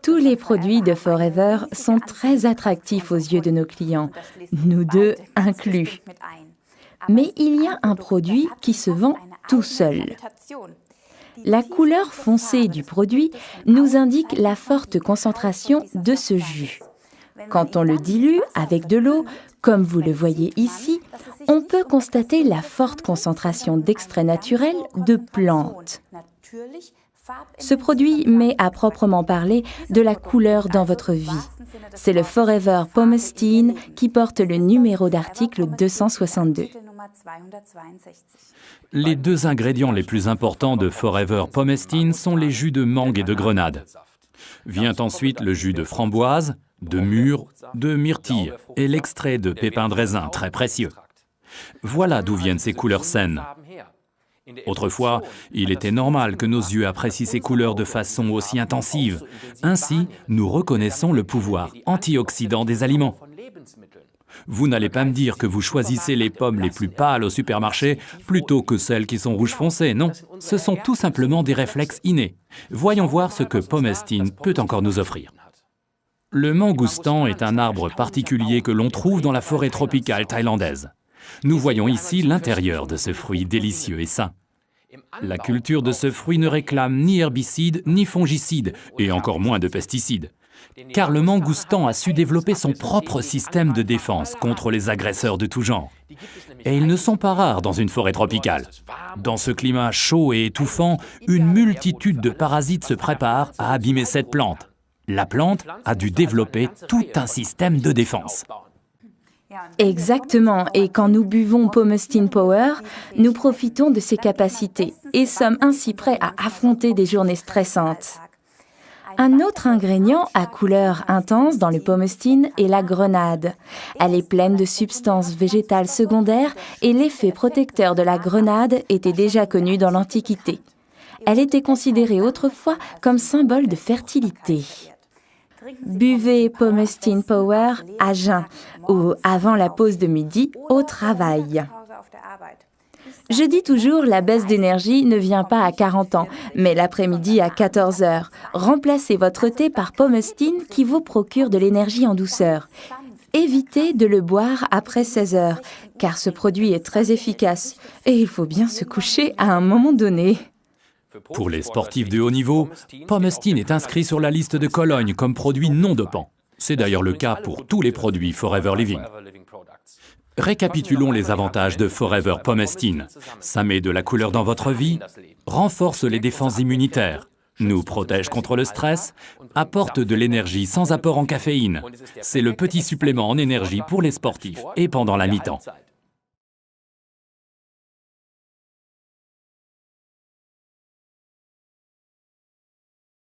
Tous les produits de Forever sont très attractifs aux yeux de nos clients, nous deux inclus. Mais il y a un produit qui se vend tout seul. La couleur foncée du produit nous indique la forte concentration de ce jus. Quand on le dilue avec de l'eau, comme vous le voyez ici, on peut constater la forte concentration d'extraits naturels de plantes. Ce produit met à proprement parler de la couleur dans votre vie. C'est le Forever Pomestine qui porte le numéro d'article 262. Les deux ingrédients les plus importants de Forever Pomestine sont les jus de mangue et de grenade. Vient ensuite le jus de framboise, de mûre, de myrtille et l'extrait de pépins de raisin très précieux. Voilà d'où viennent ces couleurs saines. Autrefois, il était normal que nos yeux apprécient ces couleurs de façon aussi intensive. Ainsi, nous reconnaissons le pouvoir antioxydant des aliments. Vous n'allez pas me dire que vous choisissez les pommes les plus pâles au supermarché plutôt que celles qui sont rouge foncé, non. Ce sont tout simplement des réflexes innés. Voyons voir ce que Pomestine peut encore nous offrir. Le mangoustan est un arbre particulier que l'on trouve dans la forêt tropicale thaïlandaise. Nous voyons ici l'intérieur de ce fruit délicieux et sain. La culture de ce fruit ne réclame ni herbicides ni fongicides, et encore moins de pesticides. Car le mangoustan a su développer son propre système de défense contre les agresseurs de tout genre. Et ils ne sont pas rares dans une forêt tropicale. Dans ce climat chaud et étouffant, une multitude de parasites se préparent à abîmer cette plante. La plante a dû développer tout un système de défense. Exactement, et quand nous buvons Pomestine Power, nous profitons de ses capacités et sommes ainsi prêts à affronter des journées stressantes. Un autre ingrédient à couleur intense dans le Pomestine est la grenade. Elle est pleine de substances végétales secondaires et l'effet protecteur de la grenade était déjà connu dans l'Antiquité. Elle était considérée autrefois comme symbole de fertilité. Buvez Pomestine Power à jeun ou avant la pause de midi au travail. Je dis toujours, la baisse d'énergie ne vient pas à 40 ans, mais l'après-midi à 14 heures. Remplacez votre thé par Pomestine qui vous procure de l'énergie en douceur. Évitez de le boire après 16 heures, car ce produit est très efficace et il faut bien se coucher à un moment donné. Pour les sportifs de haut niveau, Pomestine est inscrit sur la liste de Cologne comme produit non dopant. C'est d'ailleurs le cas pour tous les produits Forever Living. Récapitulons les avantages de Forever Pomestine. Ça met de la couleur dans votre vie, renforce les défenses immunitaires, nous protège contre le stress, apporte de l'énergie sans apport en caféine. C'est le petit supplément en énergie pour les sportifs et pendant la mi-temps.